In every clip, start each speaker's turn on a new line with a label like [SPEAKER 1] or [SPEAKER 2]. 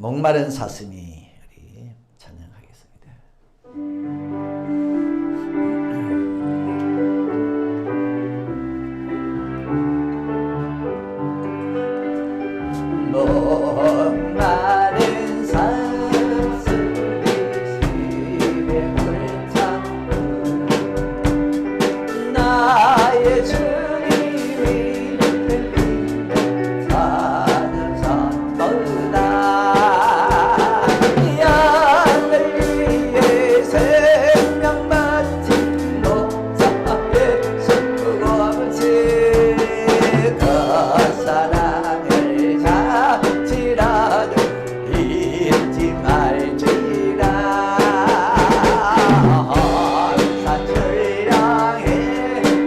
[SPEAKER 1] 목마른 사슴이 우리 찬양하겠습니다. 목마른 사슴이 심에 불타고 나의 주님이 들리는 사자산보다 양을 위해 생명 바친 목자의 숨고지 그 사랑을 잡지라도 잊지 말지라 사철 향해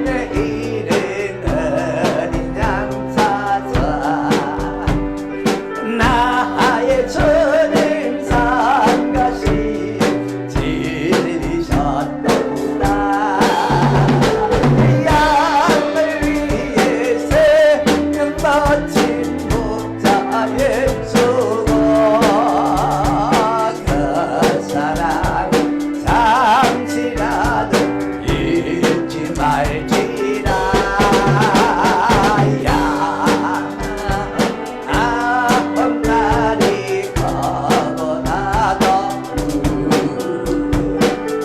[SPEAKER 1] 내일은 어린 양사자 나의 주님 상가시 지리셨도다 양을 위해 생명 바친 목자의 수고 그 사랑 잠시라도 잊지 말지라 한 마리 거보다도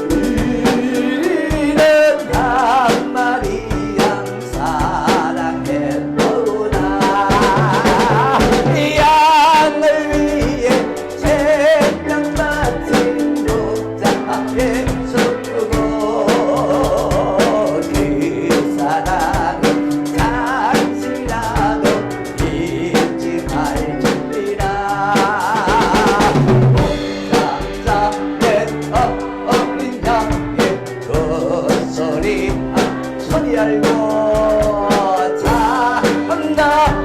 [SPEAKER 1] 우리는 한 마리 양 사랑했도다 양을 위해 생명 바친 목자의 수고 그 사랑은 잠시라도 잊지 말지라 목자의 어린 양의 그 소리 소리 알고 참나은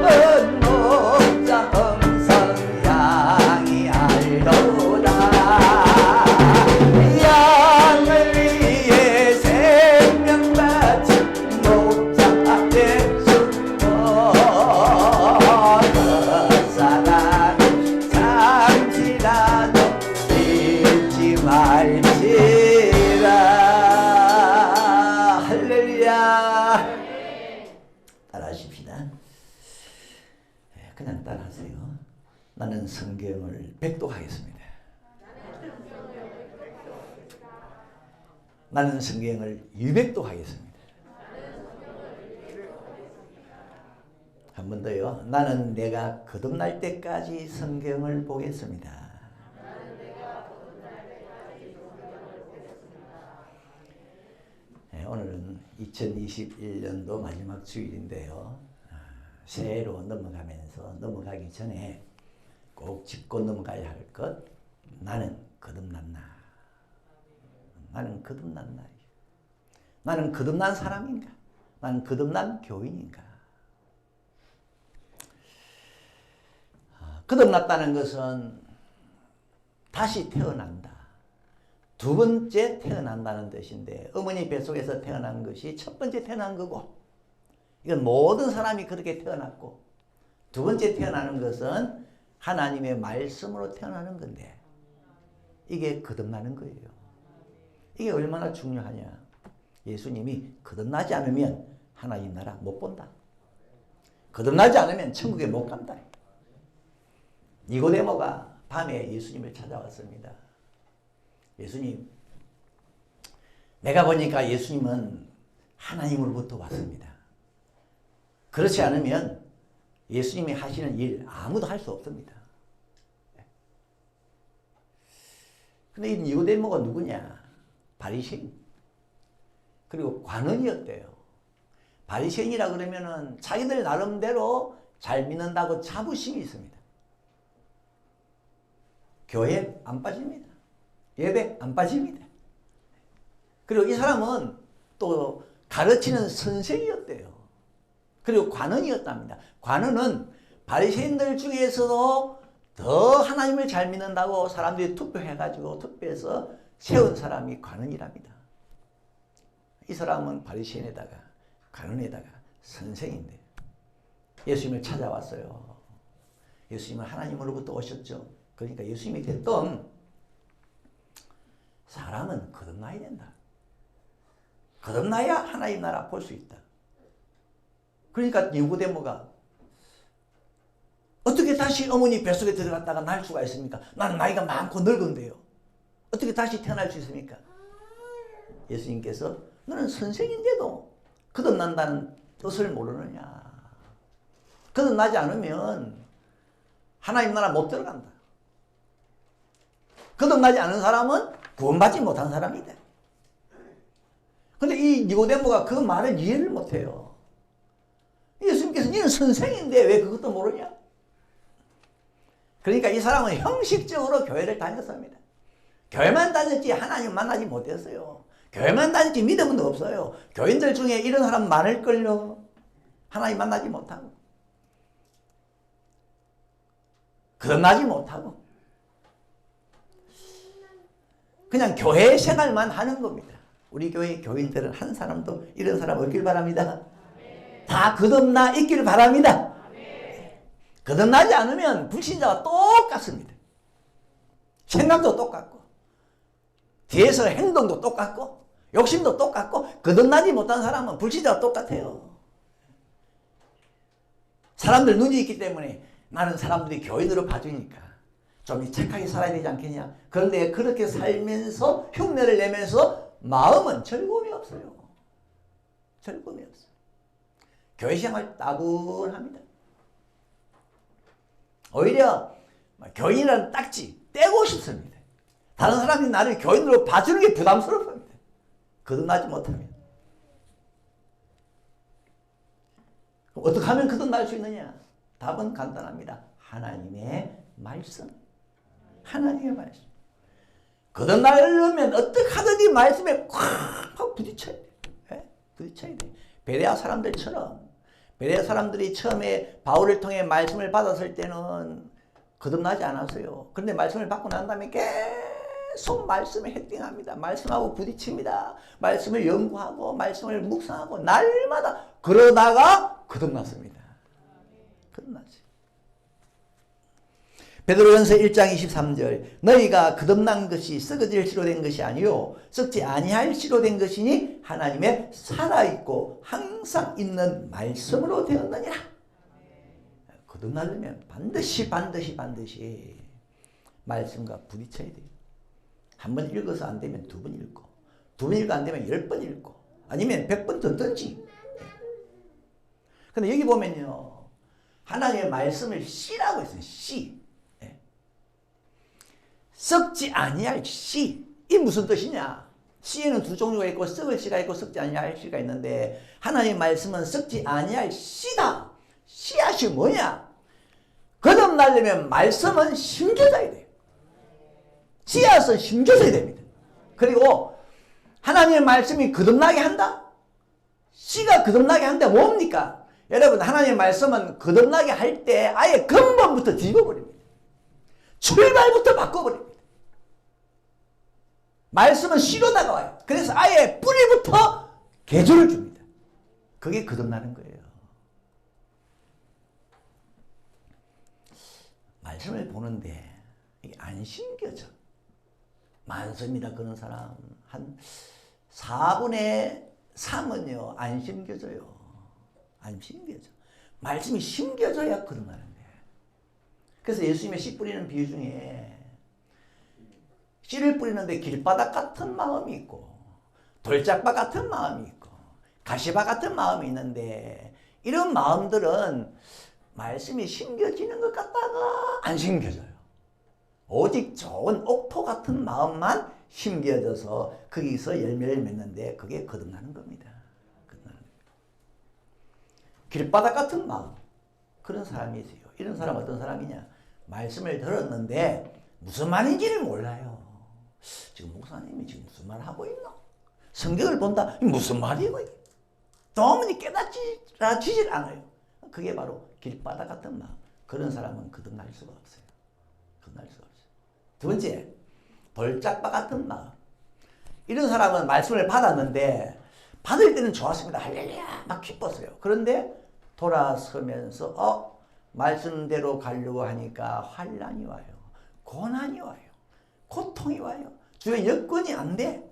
[SPEAKER 1] 목자 음성 양이 알도다 양을 위해 생명 바친 목자의 수고 그 사랑 잠시라도 잊지 말지라 할렐루야. 따라하십시다. 그냥 따라하세요. 나는 성경을 백독하겠습니다. 나는 성경을 유백독하겠습니다. 한 번 더요. 나는 내가 거듭날 때까지 성경을 보겠습니다. 네, 오늘은 2021년도 마지막 주일인데요. 새해로 넘어가기 전에 꼭 짚고 넘어가야 할 것. 나는 거듭난 날. 나는 거듭난 날이야. 나는 거듭난 사람인가? 나는 거듭난 교인인가? 거듭났다는 것은 다시 태어난다. 두 번째 태어난다는 뜻인데 어머니 뱃속에서 태어난 것이 첫 번째 태어난 거고 이건 모든 사람이 그렇게 태어났고 두 번째 태어나는 것은 하나님의 말씀으로 태어나는 건데 이게 거듭나는 거예요. 이게 얼마나 중요하냐. 예수님이 거듭나지 않으면 하나님 나라 못 본다. 거듭나지 않으면 천국에 못 간다. 니고데모가 밤에 예수님을 찾아왔습니다. 예수님, 내가 보니까 예수님은 하나님으로부터 왔습니다. 그렇지 않으면 예수님이 하시는 일 아무도 할 수 없습니다. 근데 이 니고데모가 누구냐? 바리새인. 그리고 관원이었대요. 바리새인이라 그러면은 자기들 나름대로 잘 믿는다고 자부심이 있습니다. 교회 안 빠집니다. 예배 안 빠집니다. 그리고 이 사람은 또 가르치는 선생이었대요. 그리고 관원이었답니다. 관원은 바리새인들 중에서도 더 하나님을 잘 믿는다고 사람들이 투표해가지고 투표해서 세운 사람이 관원이랍니다. 이 사람은 바리새인에다가 관원에다가 선생인데 예수님을 찾아왔어요. 예수님은 하나님으로부터 오셨죠. 그러니까 예수님이 됐던 사람은 거듭나야 된다. 거듭나야 하나님 나라 볼 수 있다. 그러니까 니고데모가 어떻게 다시 어머니 뱃속에 들어갔다가 날 수가 있습니까? 나는 나이가 많고 늙은데요. 어떻게 다시 태어날 수 있습니까? 예수님께서 너는 선생인데도 거듭난다는 뜻을 모르느냐. 거듭나지 않으면 하나님 나라 못 들어간다. 거듭나지 않은 사람은 구원받지 못한 사람이다. 근데 이 니고데모가 그 말을 이해를 못해요. 예수님께서 너는 선생인데 왜 그것도 모르냐? 그러니까 이 사람은 형식적으로 교회를 다녔습니다. 교회만 다녔지 하나님 만나지 못했어요. 교회만 다녔지 믿음은 없어요. 교인들 중에 이런 사람 많을걸요. 하나님 만나지 못하고 거듭나지 못하고 그냥 교회 생활만 하는 겁니다. 우리 교회 교인들은 한 사람도 이런 사람 없길 바랍니다. 다 거듭나 있길 바랍니다. 거듭나지 않으면 불신자와 똑같습니다. 생각도 똑같고 뒤에서 행동도 똑같고 욕심도 똑같고 거듭나지 못한 사람은 불신자와 똑같아요. 사람들 눈이 있기 때문에 나는 사람들이 교인으로 봐주니까 좀 착하게 살아야 되지 않겠냐. 그런데 그렇게 살면서 흉내를 내면서 마음은 즐거움이 없어요. 즐거움이 없어요. 교회 생활 따분합니다. 오히려 교인이라는 딱지 떼고 싶습니다. 다른 사람이 나를 교인으로 봐주는 게 부담스럽습니다. 거듭나지 못하면. 그럼 어떻게 하면 거듭날 수 있느냐? 답은 간단합니다. 하나님의 말씀. 하나님의 말씀. 거듭나려면 어떻게 하든지 말씀에 콱 부딪혀야 돼. 네? 부딪혀야 돼. 베레아 사람들처럼 베레아 사람들이 처음에 바울을 통해 말씀을 받았을 때는 거듭나지 않았어요. 그런데 말씀을 받고 난 다음에 계속 말씀에 헤딩합니다. 말씀하고 부딪힙니다. 말씀을 연구하고 말씀을 묵상하고 날마다 그러다가 거듭났습니다. 거듭났어요. 베드로전서 1장 23절 너희가 거듭난 것이 썩어질 씨로 된 것이 아니요 썩지 아니할 씨로 된 것이니 하나님의 살아있고 항상 있는 말씀으로 되었느니라. 거듭나려면 반드시 말씀과 부딪혀야 돼요. 한 번 읽어서 안 되면 두 번 읽고 두 번 읽어 안 되면 10번 읽고 아니면 100번 듣든지. 근데 여기 보면요 하나님의 말씀을 씨라고 했어요. 씨. 썩지 아니할 씨. 이 무슨 뜻이냐? 씨에는 두 종류가 있고 썩을 씨가 있고 썩지 아니할 씨가 있는데 하나님의 말씀은 썩지 아니할 씨다. 씨앗이 뭐냐? 거듭나려면 말씀은 심겨져야 돼요. 씨앗은 심겨져야 됩니다. 그리고 하나님의 말씀이 거듭나게 한다? 씨가 거듭나게 한다 뭡니까? 여러분 하나님의 말씀은 거듭나게 할 때 아예 근본부터 뒤집어버립니다. 출발부터 바꿔버립니다. 말씀은 씨로 다가와요. 그래서 아예 뿌리부터 개조를 줍니다. 그게 거듭나는 거예요. 말씀을 보는데 이게 안 심겨져. 많습니다. 그런 사람. 한 4분의 3은요. 안 심겨져요. 안 심겨져. 말씀이 심겨져야 거듭나는 거예요. 그래서 예수님의 씨 뿌리는 비유 중에 씨를 뿌리는데 길바닥 같은 마음이 있고 돌짝바 같은 마음이 있고 가시바 같은 마음이 있는데 이런 마음들은 말씀이 심겨지는 것 같다가 안 심겨져요. 오직 좋은 옥토 같은 마음만 심겨져서 거기서 열매를 맺는데 그게 거듭나는 겁니다. 거듭나는 겁니다. 길바닥 같은 마음 그런 사람이 있어요. 이런 사람 어떤 사람이냐? 말씀을 들었는데 무슨 말인지를 몰라요. 지금 목사님이 지금 무슨 말 하고 있나? 성경을 본다. 무슨 말이고 이게? 도무지 깨닫지질 않아요. 그게 바로 길바닥 같은 마음. 그런 사람은 거듭날 수가 없어요. 거듭날 수가 없어요. 두 번째, 돌짝바 같은 마음. 이런 사람은 말씀을 받았는데 받을 때는 좋았습니다. 할렐루야 막 기뻤어요. 그런데 돌아서면서 말씀대로 가려고 하니까 환난이 와요. 고난이 와요. 고통이 와요. 주변 여건이 안 돼.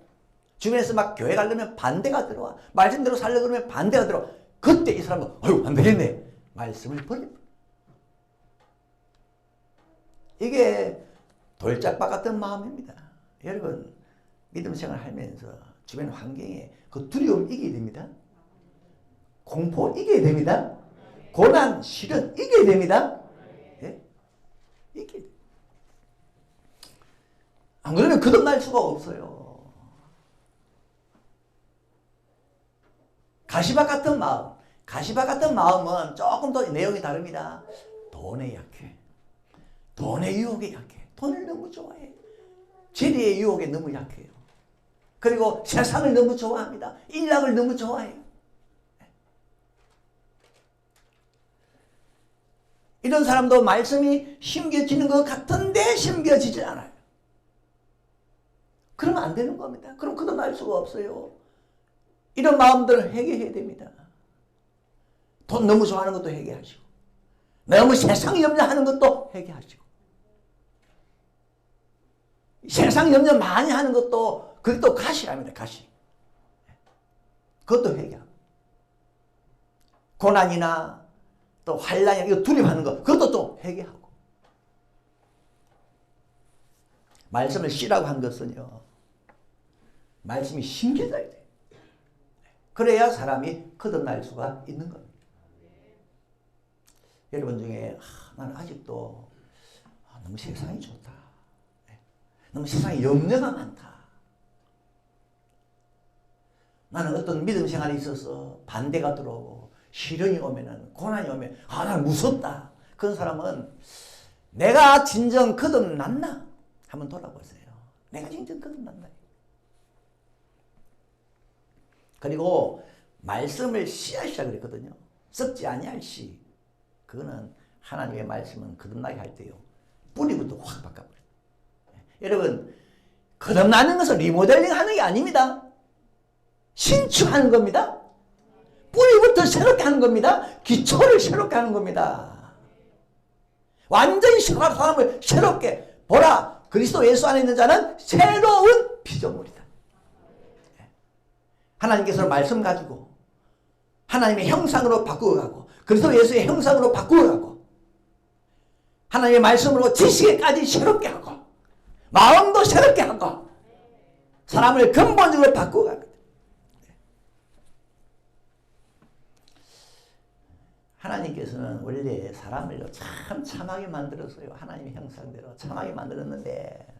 [SPEAKER 1] 주변에서 막 교회 가려면 반대가 들어와. 말씀대로 살려고 그러면 반대가 들어와. 그때 이 사람은 어휴 안 되겠네. 말씀을 버려. 이게 돌짝박 같은 마음입니다. 여러분 믿음 생활 하면서 주변 환경에 그 두려움 이겨야 됩니다. 공포 이겨야 됩니다. 고난, 시련 이겨야 됩니다. 예? 이겨야 됩니다. 안 그러면 거듭날 수가 없어요. 가시밭 같은 마음. 가시밭 같은 마음은 조금 더 내용이 다릅니다. 돈에 약해. 돈의 유혹에 약해. 돈을 너무 좋아해. 재리의 유혹에 너무 약해요. 그리고 세상을 너무 좋아합니다. 일락을 너무 좋아해요. 이런 사람도 말씀이 심겨지는 것 같은데 심겨지지 않아요. 그러면 안 되는 겁니다. 그럼 거듭날 수가 없어요. 이런 마음들을 해결해야 됩니다. 돈 너무 좋아하는 것도 해결하시고 너무 세상 염려하는 것도 해결하시고 세상 염려 많이 하는 것도 그것도 가시랍니다. 가시. 그것도 해결. 고난이나 또 환난이나 이거 두려워하는 거 그것도 또 해결하고. 말씀을 씨라고 한 것은요. 말씀이 심겨져야 돼. 그래야 사람이 거듭날 수가 있는 겁니다. 여러분 중에 나는 아직도 너무 세상이 좋다. 너무 세상에 염려가 많다. 나는 어떤 믿음 생활이 있어서 반대가 들어오고 시련이 오면은 고난이 오면 나는 무섭다. 그런 사람은 내가 진정 거듭났나? 한번 돌아보세요. 내가 진정 거듭났나? 그리고 말씀을 씨앗이라 그랬거든요. 썩지 아니할 씨. 그거는 하나님의 말씀은 거듭나게 할 때요. 뿌리부터 확 바꿔버려요. 여러분 거듭나는 것은 리모델링 하는 게 아닙니다. 신축하는 겁니다. 뿌리부터 새롭게 하는 겁니다. 기초를 새롭게 하는 겁니다. 완전히 새로운 사람을 새롭게 보라. 그리스도 예수 안에 있는 자는 새로운 피조물이다. 하나님께서 말씀 가지고 하나님의 형상으로 바꾸어가고 그리스도 예수의 형상으로 바꾸어가고 하나님의 말씀으로 지식에까지 새롭게 하고 마음도 새롭게 하고 사람을 근본적으로 바꾸어갑니다. 하나님께서는 원래 사람을 참 참하게 만들었어요. 하나님의 형상대로 참하게 만들었는데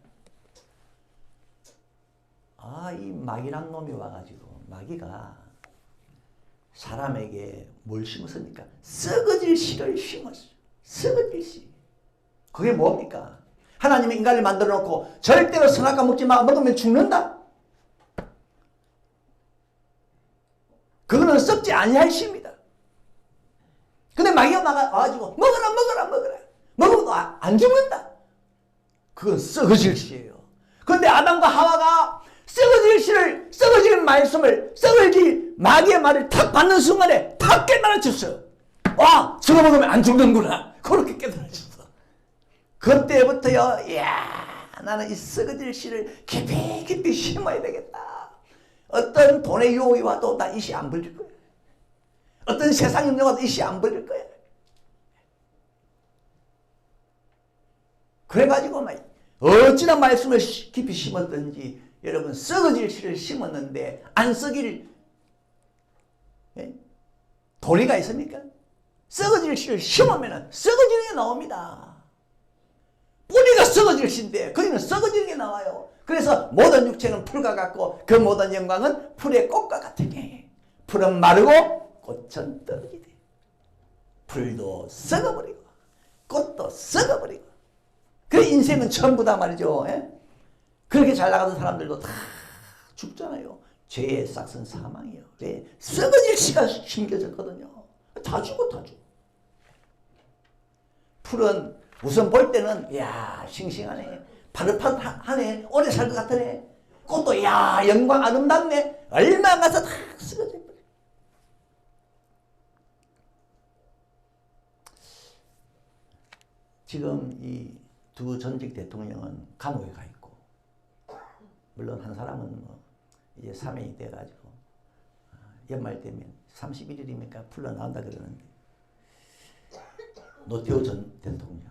[SPEAKER 1] 이 마귀란 놈이 와가지고 마귀가 사람에게 뭘 심었습니까? 썩어질 씨를 심었어요. 썩어질 씨. 그게 뭡니까? 하나님이 인간을 만들어 놓고 절대로 선악과 먹지 마. 먹으면 죽는다. 그거는 썩지 아니할 씨입니다. 근데 마귀가 나가가지고 먹어라. 먹어도 안 죽는다. 그건 썩어질 씨예요. 그런데 아담과 하와가 썩어질 말씀을, 썩어질 마귀의 말을 탁 받는 순간에 탁 깨달아졌어요. 저거 먹으면 안 죽는구나. 그렇게 깨달아졌어. 그때부터요, 나는 이 썩어질 씨를 깊이 심어야 되겠다. 어떤 돈의 유혹이 와도 나 이 씨 안 벌릴 거야. 어떤 세상 염려가 와도 이 씨 안 벌릴 거야. 그래가지고 어찌나 말씀을 깊이 심었든지 여러분 썩어질 씨를 심었는데 안 썩일 도리가 있습니까? 썩어질 씨를 심으면 썩어지는 게 나옵니다. 뿌리가 썩어질 씨인데 거기는 썩어지는 게 나와요. 그래서 모든 육체는 풀과 같고 그 모든 영광은 풀의 꽃과 같으니 풀은 마르고 꽃은 떨어지되 풀도 썩어버리고 꽃도 썩어버리고 그 인생은 전부 다 말이죠. 그렇게 잘 나가던 사람들도 다 죽잖아요. 죄의 싹은 사망이에요. 왜? 썩어질 씨가 심겨졌거든요. 다 죽어. 풀은 우선 볼 때는 싱싱하네. 파릇파릇하네. 오래 살 것 같으네. 꽃도 영광 아름답네. 얼마 가서 다 썩어져 버려. 지금 이 두 전직 대통령은 감옥에 가 있고, 물론 한 사람은 뭐 이제 사면이 돼가지고 연말 되면 31일이니까 풀려 나온다 그러는데, 노태우 전 대통령,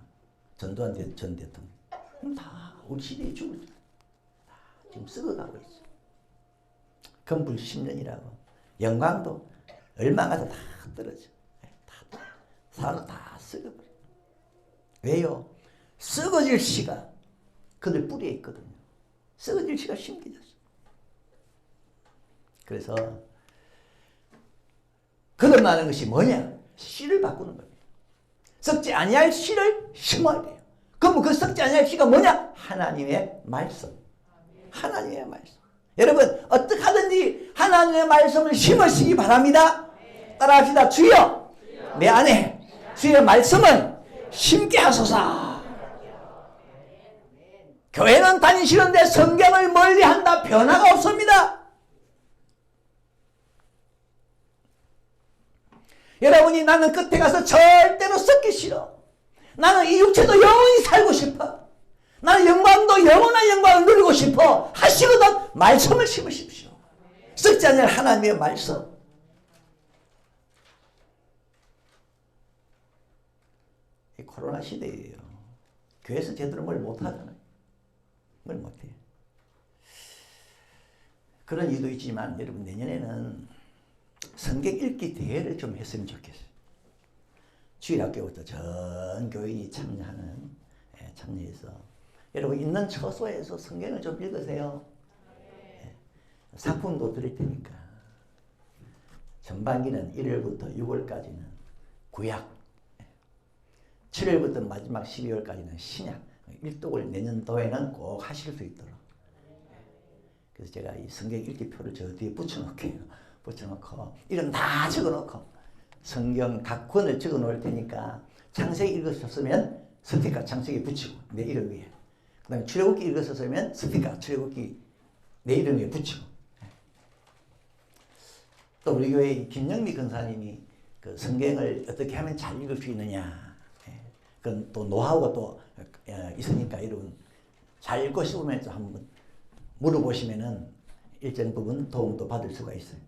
[SPEAKER 1] 전두환 전 대통령 다 우리 시대에 죽을 때 지금 썩어가고 있어. 건불 10년이라고 영광도 얼마 가서 다 떨어져. 사람 다 썩어버려. 왜요? 썩어질 씨가 그들 뿌리에 있거든요. 썩어질 씨가 심겨졌어. 그래서 거듭나는 것이 뭐냐? 씨를 바꾸는 겁니다. 썩지 아니할 씨를 심어야 돼요. 그럼 그 썩지 아니할 씨가 뭐냐? 하나님의 말씀. 하나님의 말씀. 여러분 어떻게 하든지 하나님의 말씀을 심으시기 바랍니다. 따라합시다. 주여 내 안에 주의 말씀을 심게 하소서. 교회는 다니시는데 성경을 멀리한다. 변화가 없습니다. 여러분이 나는 끝에 가서 절대로 썩기 싫어. 나는 이 육체도 영원히 살고 싶어. 나는 영광도 영원한 영광을 누리고 싶어 하시거든 말씀을 심으십시오. 썩지 않을 하나님의 말씀. 이 코로나 시대예요. 교회에서 제대로 뭘 못하잖아요. 뭘 못해. 그런 이유도 있지만 여러분 내년에는 성경 읽기 대회를 좀 했으면 좋겠어요. 주일학교부터 전 교인이 참여해서 여러분 있는 처소에서 성경을 좀 읽으세요. 상품도 드릴 테니까. 전반기는 1월부터 6월까지는 구약, 7월부터 마지막 12월까지는 신약, 일독을 내년도에는 꼭 하실 수 있도록. 그래서 제가 이 성경 읽기 표를 저 뒤에 붙여놓을게요. 붙여놓고 이름 다 적어놓고 성경 각 권을 적어놓을 테니까 창세기 읽으셨으면 스티커 창세기 붙이고 내 이름 위에, 그 다음에 출애굽기 읽으셨으면 스티커 출애굽기 내 이름 위에 붙이고. 또 우리 교회 김영미 권사님이 그 성경을 어떻게 하면 잘 읽을 수 있느냐, 그건 또 노하우가 또 있으니까 여러분 잘 읽고 싶으면 한번 물어보시면은 일정 부분 도움도 받을 수가 있어요.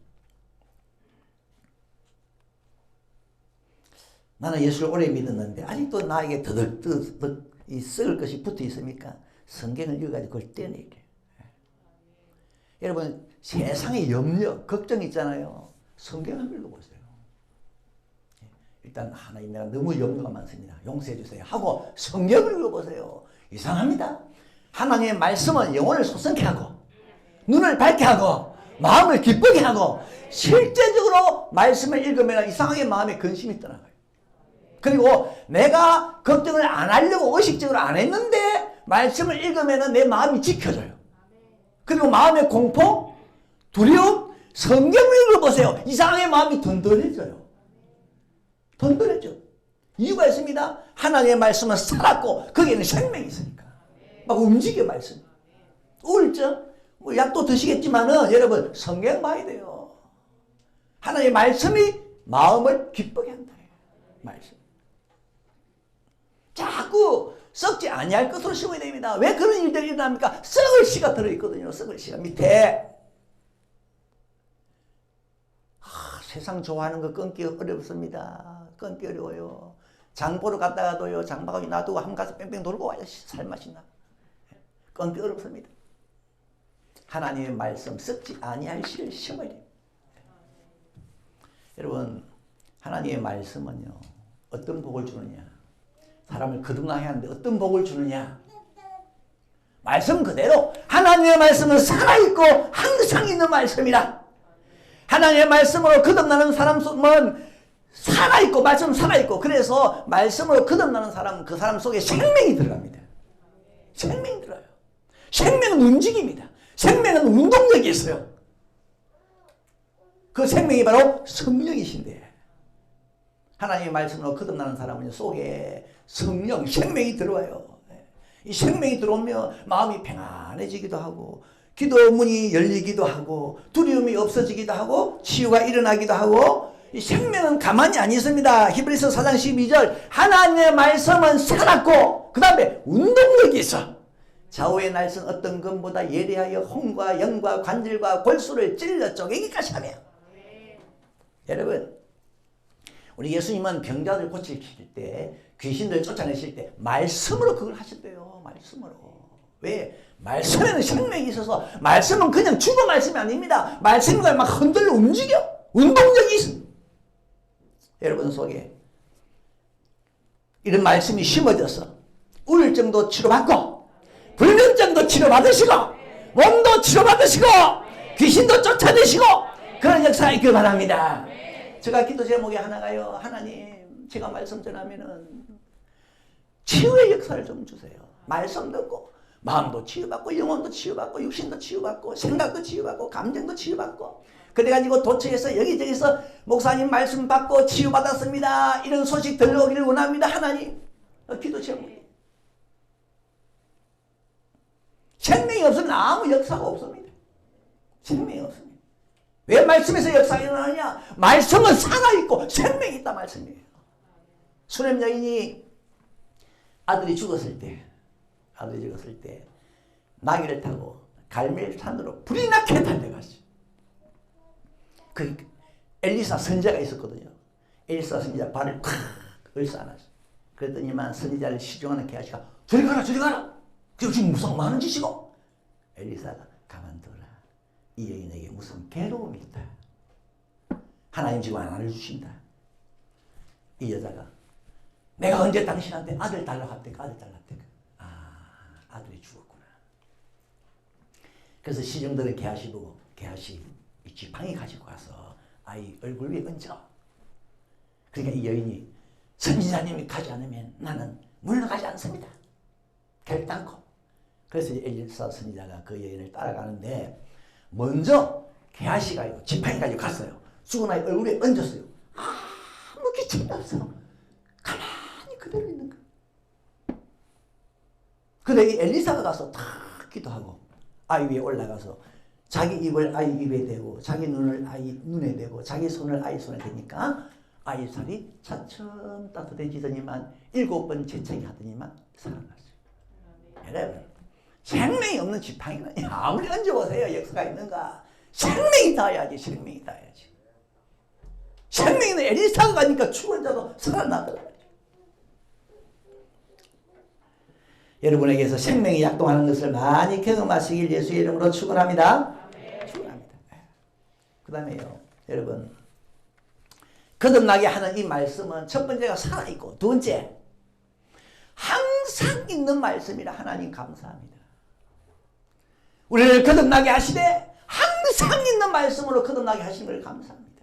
[SPEAKER 1] 나는 예수를 오래 믿었는데 아직도 나에게 더덕더덕 이 썩을 것이 붙어 있습니까? 성경을 읽어가지고 그걸 떼내게. 여러분 세상의 염려, 걱정 있잖아요. 성경을 읽어보세요. 일단 하나님 내가 너무 염려가 많습니다. 용서해 주세요 하고 성경을 읽어보세요. 이상합니다. 하나님의 말씀은 영혼을 솟게 하고 눈을 밝게 하고 마음을 기쁘게 하고 실제적으로 말씀을 읽으면 이상하게 마음에 근심이 떠나가요. 그리고 내가 걱정을 안 하려고 의식적으로 안 했는데 말씀을 읽으면 내 마음이 지켜져요. 그리고 마음의 공포, 두려움, 성경을 읽어보세요. 이상하게 마음이 든든해져요. 든든해져. 이유가 있습니다. 하나님의 말씀은 살았고 거기에는 생명이 있으니까. 막 움직여 말씀. 우울증, 뭐 약도 드시겠지만은 여러분 성경 봐야 돼요. 하나님의 말씀이 마음을 기쁘게 한다. 말씀. 자꾸 썩지 아니할 것으로 심어야 됩니다. 왜 그런 일들이 일어납니까? 썩을 씨가 들어있거든요. 썩을 씨가 밑에. 세상 좋아하는 거 끊기 어렵습니다. 끊기 어려워요. 장 보러 갔다가도요, 장바구니 놔두고 한 가서 뺑뺑 돌고 와야 살맛이 나. 끊기 어렵습니다. 하나님의 말씀 썩지 아니할 씨를 심어야 돼요. 여러분 하나님의 말씀은요 어떤 복을 주느냐, 사람을 거듭나게 하는데 어떤 복을 주느냐, 말씀 그대로 하나님의 말씀은 살아있고 항상 있는 말씀이라. 하나님의 말씀으로 거듭나는 사람은 살아있고 말씀은 살아있고, 그래서 말씀으로 거듭나는 사람은 그 사람 속에 생명이 들어갑니다. 생명이 들어요. 생명은 움직입니다. 생명은 운동력이 있어요. 그 생명이 바로 성령이신데, 하나님의 말씀으로 거듭나는 사람은 속에 성령, 생명이 들어와요. 이 생명이 들어오면 마음이 평안해지기도 하고, 기도 문이 열리기도 하고, 두려움이 없어지기도 하고, 치유가 일어나기도 하고, 이 생명은 가만히 안 있습니다. 히브리서 4장 12절 하나님의 말씀은 살았고 그 다음에 운동력이 있어. 좌우의 날선 어떤 것보다 예리하여 혼과 영과 관절과 골수를 찔러 쪼개기까지 하며. 여러분 우리 예수님은 병자들 고치실 때 귀신들 쫓아내실 때 말씀으로 그걸 하셨대요. 말씀으로. 왜? 말씀에는 생명이 있어서 말씀은 그냥 죽은 말씀이 아닙니다. 말씀과 막 흔들려 움직여. 운동력이 있어. 여러분 속에 이런 말씀이 심어져서 우울증도 치료받고 불면증도 치료받으시고 몸도 치료받으시고 귀신도 쫓아내시고 그런 역사가 있길 바랍니다. 제가 기도 제목이 하나가요. 하나님 제가 말씀 전하면은 치유의 역사를 좀 주세요. 말씀 듣고 마음도 치유받고 영혼도 치유받고 육신도 치유받고 생각도 치유받고 감정도 치유받고 그래가지고 도처에서 여기저기서 목사님 말씀 받고 치유받았습니다. 이런 소식 들려오기를 원합니다. 하나님 기도 제목이. 생명이 없으면 아무 역사가 없습니다. 생명이 없습니다. 왜 말씀에서 역사가 일어나느냐? 말씀은 살아있고 생명이 있다 말씀이에요. 수렘 여인이 아들이 죽었을 때 나귀를 타고 갈멜산으로 불이 나게 달려갔어요. 그 엘리사 선지자가 있었거든요. 엘리사 선지자 발을 콱 을싸놨어요. 그랬더니만 선지자를 시종하는 게하시가 저리 가라 저리 가라. 지금 무슨 많은 짓이고. 엘리사가 가만둬라. 이 여인에게 무슨 괴로움이 있다. 하나님 지금 안 알려주신다. 이 여자가 내가 언제 당신한테 아들 달라고 할때까 아들 달라고 할때까 아들이 죽었구나. 그래서 시종들은 게하시 보고 게하시 이 지팡이 가지고 가서 아이 얼굴 위에 얹어. 그러니까 이 여인이 선지자님이 가지 않으면 나는 물러가지 않습니다. 결단코. 그래서 엘리사 선지자가 그 여인을 따라가는데 먼저 게하시가 지팡이 가지고 갔어요. 죽은 아이 얼굴 위에 얹었어요. 아무 기침이 없어. 가만히 그대로 있는 거야. 근데 이 엘리사가 가서 탁 기도하고 아이 위에 올라가서 자기 입을 아이 입에 대고 자기 눈을 아이 눈에 대고 자기 손을 아이 손에 대니까 아이 살이 차츰 따뜻해지더니만 7번 재채기 하더니만 살아났어요. 여러분 생명이 없는 지팡이는 아무리 얹어보세요. 역사가 있는가. 생명이 닿아야지. 생명이 닿아야지. 생명이 있는 엘리사가 가니까 죽은 자도 살아나더라고요. 여러분에게서 생명이 약동하는 것을 많이 경험하시길 예수의 이름으로 축원합니다. 축원합니다. 그 다음에요. 여러분 거듭나게 하는 이 말씀은 첫 번째가 살아있고 두 번째 항상 있는 말씀이라 하나님 감사합니다. 우리를 거듭나게 하시되 항상 있는 말씀으로 거듭나게 하시는 걸 감사합니다.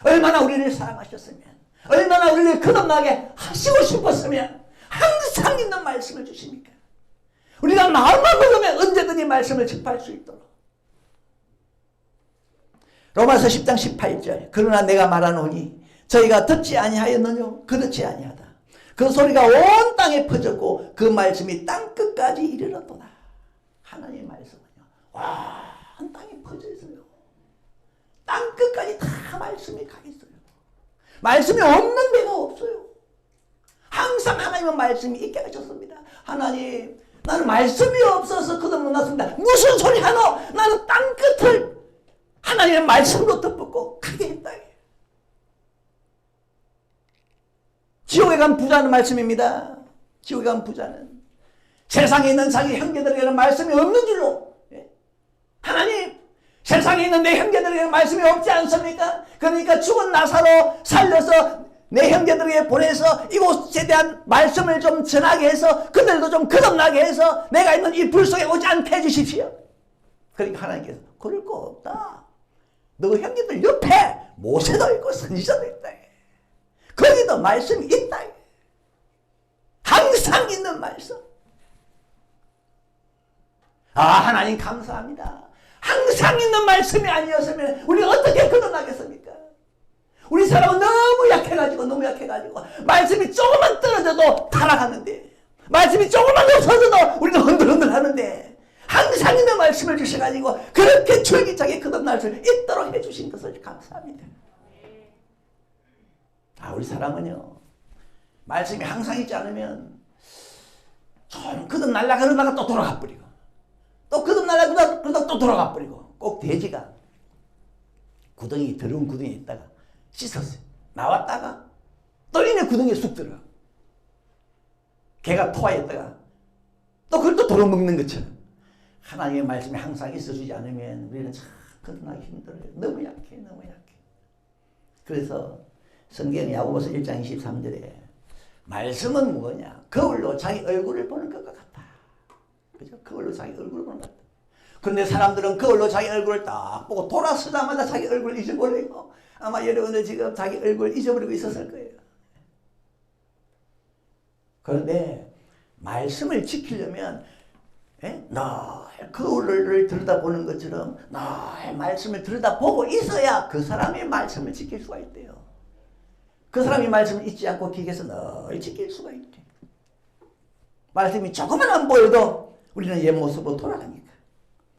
[SPEAKER 1] 얼마나 우리를 사랑하셨으면 얼마나 우리를 거듭나게 하시고 싶었으면 항상 있는 말씀을 주십니까? 우리가 마음만 먹으면 언제든지 말씀을 접할 수 있도록. 로마서 10장 18절 그러나 내가 말하노니 저희가 듣지 아니하였느뇨 그렇지 아니하다. 그 소리가 온 땅에 퍼졌고 그 말씀이 땅끝까지 이르렀도다. 하나님의 말씀은요 온 땅에 퍼져 있어요. 땅끝까지 다 말씀이 가 있어요. 말씀이 없는 데가 없어요. 항상 하나님의 말씀이 있게 하셨습니다. 하나님 나는 말씀이 없어서 거듭 못 났습니다. 무슨 소리 하노? 나는 땅끝을 하나님의 말씀으로 덮고 가게 했다. 지옥에 간 부자는 말씀입니다. 지옥에 간 부자는 세상에 있는 자기 형제들에게는 말씀이 없는 줄로 하나님 세상에 있는 내 형제들에게는 말씀이 없지 않습니까? 그러니까 죽은 나사로 살려서 내 형제들에게 보내서 이곳에 대한 말씀을 좀 전하게 해서 그들도 좀 거듭나게 해서 내가 있는 이 불 속에 오지 않게 해주십시오. 그러니까 하나님께서 그럴 거 없다. 너 형제들 옆에 모세도 있고 선지자도 있다. 거기도 말씀이 있다. 항상 있는 말씀. 하나님 감사합니다. 항상 있는 말씀이 아니었으면 우리가 어떻게 거듭나겠습니까? 우리 사람은 너무 약해가지고 말씀이 조금만 떨어져도 타락하는데 말씀이 조금만 없어져도 우리는 흔들흔들 하는데 항상 있는 말씀을 주셔가지고 그렇게 줄기차게 거듭날 수 있도록 해주신 것을 감사합니다. 우리 사람은요, 말씀이 항상 있지 않으면 좀 거듭날라 그러다가 또 돌아가 버리고, 또 거듭날라 그러다가 또 돌아가 버리고. 꼭 돼지가 구덩이, 더러운 구덩이에 있다가 씻었어요. 나왔다가 또 이내 구덩이에 쑥 들어가. 개가 토하였다가 또 그걸 또 돌아먹는 것처럼 하나님의 말씀이 항상 있어주지 않으면 우리는 참 거듭나기 힘들어요. 너무 약해, 너무 약해. 그래서 성경 야고보서 1장 23절에 말씀은 뭐냐? 거울로 자기 얼굴을 보는 것과 같다. 그죠? 거울로 자기 얼굴을 보는 것 같다. 그런데 사람들은 거울로 자기 얼굴을 딱 보고 돌아서자마자 자기 얼굴을 잊어버리고, 아마 여러분들 지금 자기 얼굴을 잊어버리고 있었을 거예요. 그런데 말씀을 지키려면 늘 거울을 들여다보는 것처럼 늘 말씀을 들여다보고 있어야 그 사람의 말씀을 지킬 수가 있대요. 그 사람이 말씀을 잊지 않고 기계에서 늘 지킬 수가 있대. 말씀이 조금만 안 보여도 우리는 옛 모습으로 돌아가니까.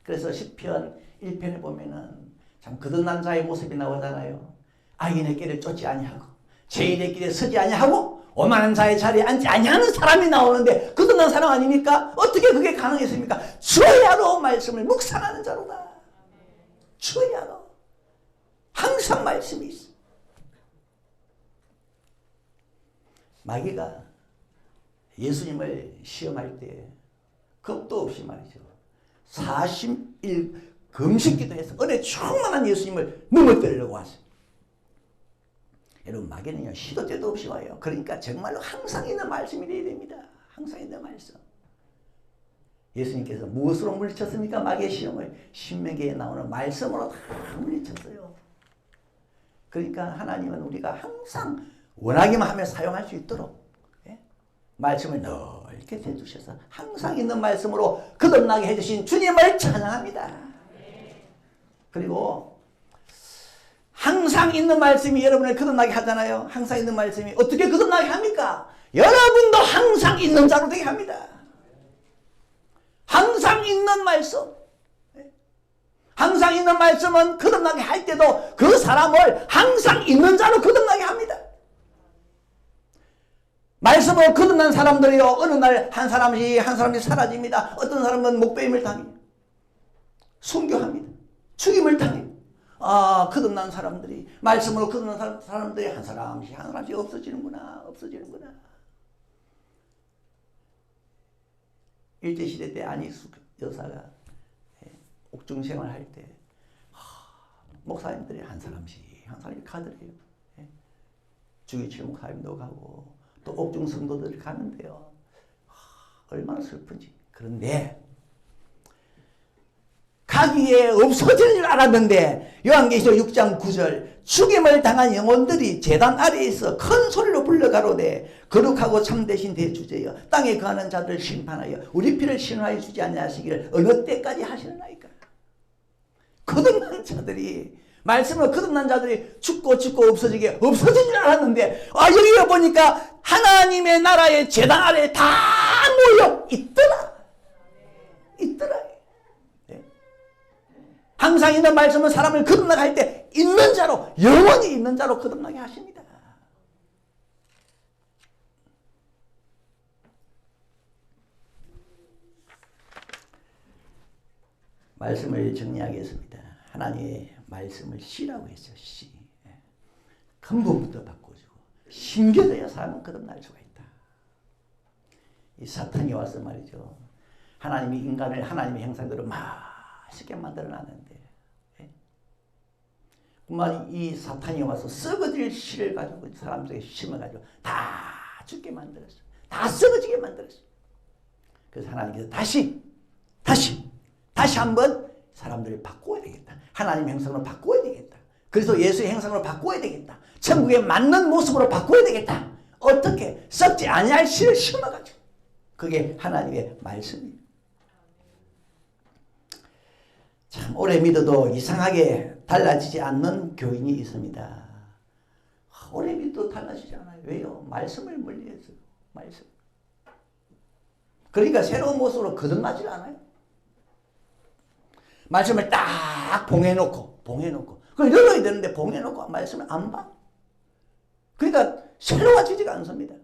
[SPEAKER 1] 그래서 시편 1편에 보면은 참 거듭난 자의 모습이 나오잖아요. 악인의 길을 쫓지 아니하고 죄인의 길에 서지 아니하고 오만한 자의 자리에 앉지 아니하는 사람이 나오는데 거듭난 사람 아닙니까? 어떻게 그게 가능했습니까? 주야로 말씀을 묵상하는 자로다. 주야로. 항상 말씀이 있어. 마귀가 예수님을 시험할 때 겁도 없이 말이죠. 40일 금식기도해서 은혜 충만한 예수님을 넘어뜨리려고 왔어요. 여러분, 마귀는요, 시도 때도 없이 와요. 그러니까 정말로 항상 있는 말씀이 되어야 됩니다. 항상 있는 말씀. 예수님께서 무엇으로 물리쳤습니까? 마귀의 시험을 신명기에 나오는 말씀으로 다 물리쳤어요. 그러니까 하나님은 우리가 항상 원하기만 하면 사용할 수 있도록 말씀을 넓게 대주셔서 항상 있는 말씀으로 거듭나게 해주신 주님을 찬양합니다. 그리고 항상 있는 말씀이 여러분을 거듭나게 하잖아요. 항상 있는 말씀이 어떻게 거듭나게 합니까? 여러분도 항상 있는 자로 되게 합니다. 항상 있는 말씀. 항상 있는 말씀은 거듭나게 할 때도 그 사람을 항상 있는 자로 거듭나게 합니다. 말씀으로 거듭난 사람들이요, 어느 날 한 사람씩 사라집니다. 어떤 사람은 목배임을 당해요. 순교합니다. 죽임을 당해요. 거듭난 사람들이, 말씀으로 거듭난 사람들이 한 사람씩 없어지는구나. 일제시대 때 안익숙 여사가 옥중 생활할 때 목사님들이 한 사람씩 가더래요. 주기철 목사님도 가고 또 옥중 성도들이 가는데요. 얼마나 슬픈지. 그런데 가기에 없어질 줄 알았는데 요한계시록 6장 9절 죽임을 당한 영혼들이 제단 아래에 있어 큰 소리로 불러가로되 거룩하고 참되신 대주제여 땅에 거하는 자들을 심판하여 우리 피를 신화해 주지 아니하시기를 어느 때까지 하시느나이까. 거듭난 자들이, 말씀으로 거듭난 자들이 죽고 없어진 줄 알았는데 여기 보니까 하나님의 나라의 제단 아래에 다 모여 있더라. 항상 있는 말씀은 사람을 거듭나게 할 때 있는 자로, 영원히 있는 자로 거듭나게 하십니다. 말씀을 정리하겠습니다. 하나님의 말씀을 씨라고 했어요. 씨. 근본부터 바꿔주고 심겨져야 사람은 거듭날 수가 있다. 이 사탄이 와서 말이죠. 하나님이 인간을 하나님의 형상대로 맛있게 만들어놨는데 그만 이 사탄이 와서 썩어질 씨를 가지고 사람들에게 심어가지고 다 죽게 만들었어. 다 썩어지게 만들었어. 그래서 하나님께서 다시 한번 사람들을 바꿔야 되겠다. 하나님의 형상으로 바꿔야 되겠다. 그래서 예수의 형상으로 바꿔야 되겠다. 천국에 맞는 모습으로 바꿔야 되겠다. 어떻게? 썩지 아니할 씨를 심어가지고. 그게 하나님의 말씀이에요. 참 오래 믿어도 이상하게 달라지지 않는 교인이 있습니다. 오래 믿어도 달라지지 않아요. 왜요? 말씀을 멀리해서. 말씀. 그러니까 새로운 모습으로 거듭나지 않아요. 말씀을 딱 봉해놓고 그걸 열어야 되는데 봉해놓고 말씀을 안 봐. 그러니까 새로워지지가 않습니다.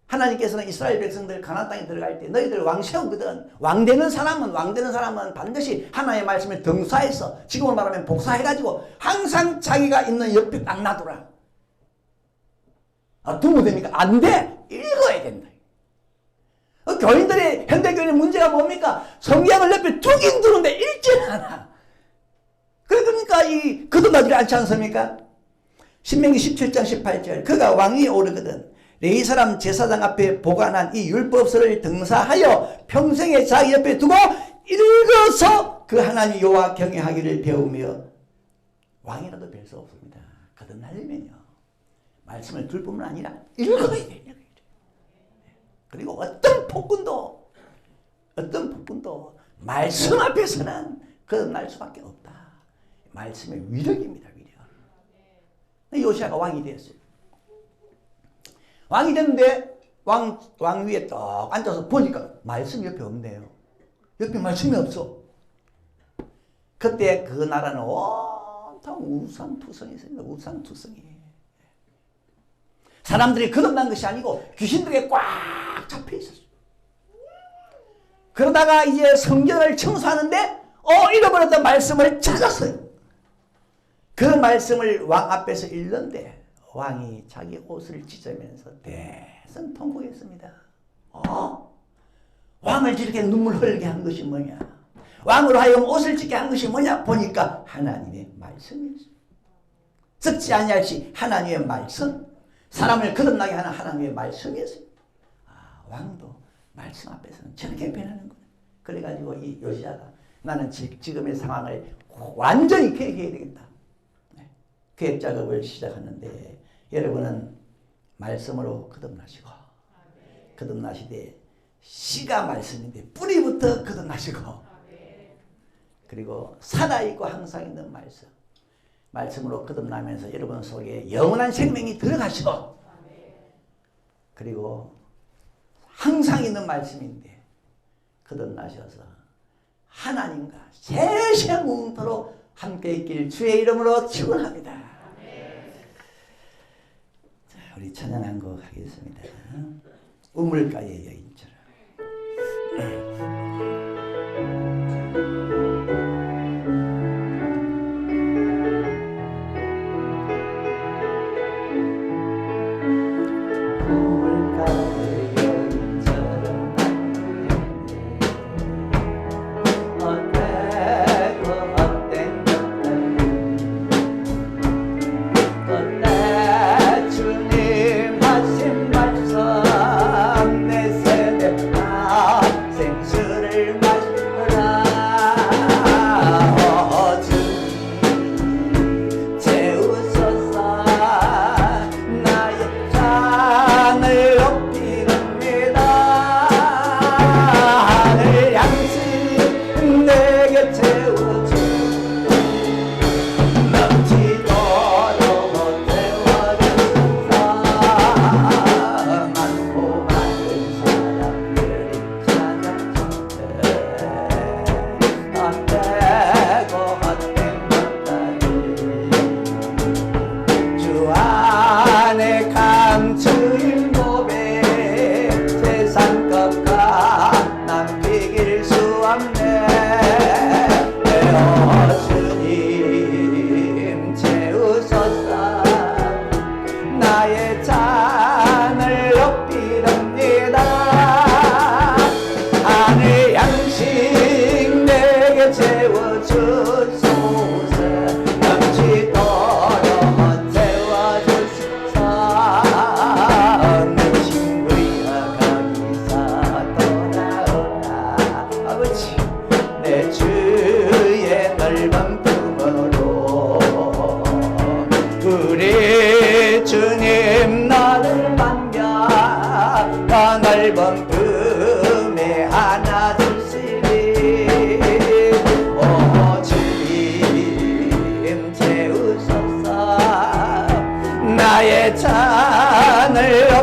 [SPEAKER 1] 하나님께서는 이스라엘 백성들 가나안 땅에 들어갈 때 너희들 왕 세우거든. 왕 되는 사람은 반드시 하나님의 말씀을 등사해서, 지금으로 말하면 복사해가지고 항상 자기가 있는 옆에 딱 놔둬라. 두면 됩니까? 안 돼. 읽어야 된다. 교인들의, 현대교인의 문제가 뭡니까? 성경을 옆에 두긴 두는데 읽지는 않아. 그러니까 거듭나지 않지 않습니까? 신명기 17장 18절, 그가 왕위에 오르거든 레위 사람 제사장 앞에 보관한 이 율법서를 등사하여 평생에 자기 옆에 두고 읽어서 그 하나님 여호와 경외하기를 배우며, 왕이라도 별 수 없습니다. 거듭나려면요 말씀을 둘 뿐만 아니라 읽어야 돼요. 그리고 어떤 폭군도 말씀 앞에서는 거듭날 수밖에 없다. 말씀의 위력입니다. 위력. 요시아가 왕이 되었어요. 왕이 됐는데 왕 위에 딱 앉아서 보니까 말씀이 옆에 없네요. 옆에 말씀이 없어. 그때 그 나라는 온통 우상투성이 있습니다. 우상투성이. 사람들이 거듭난 것이 아니고 귀신들에게 꽉 잡혀 있었어요. 그러다가 이제 성전을 청소하는데 잃어버렸던 말씀을 찾았어요. 그 말씀을 왕 앞에서 읽는데 왕이 자기 옷을 찢으면서 대성통곡했습니다. 왕을 이렇게 눈물 흘리게 한 것이 뭐냐? 왕으로 하여금 옷을 찢게 한 것이 뭐냐? 보니까 하나님의 말씀이었어요. 썩지 아니할시 하나님의 말씀, 사람을 거듭나게 하는 하나님의 말씀이었어요. 왕도 말씀 앞에서는 저렇게 변하는구나. 그래가지고 이 요시아가 나는 지금의 상황을 완전히 계획해야 되겠다. 계획 작업을 시작하는데, 여러분은 말씀으로 거듭나시고, 거듭나시되 씨가 말씀인데 뿌리부터 거듭나시고, 그리고 살아있고 항상 있는 말씀으로 거듭나면서 여러분 속에 영원한 생명이 들어가시고, 그리고 항상 있는 말씀인데 거듭나셔서 하나님과 세세무음토록 함께 있길 주의 이름으로 축원합니다. 자, 우리 찬양 한 곡 하겠습니다. 우물가의 여인처럼. 넓은 품에 하나 둘씩이 오 주님 채우소서 나의 잔을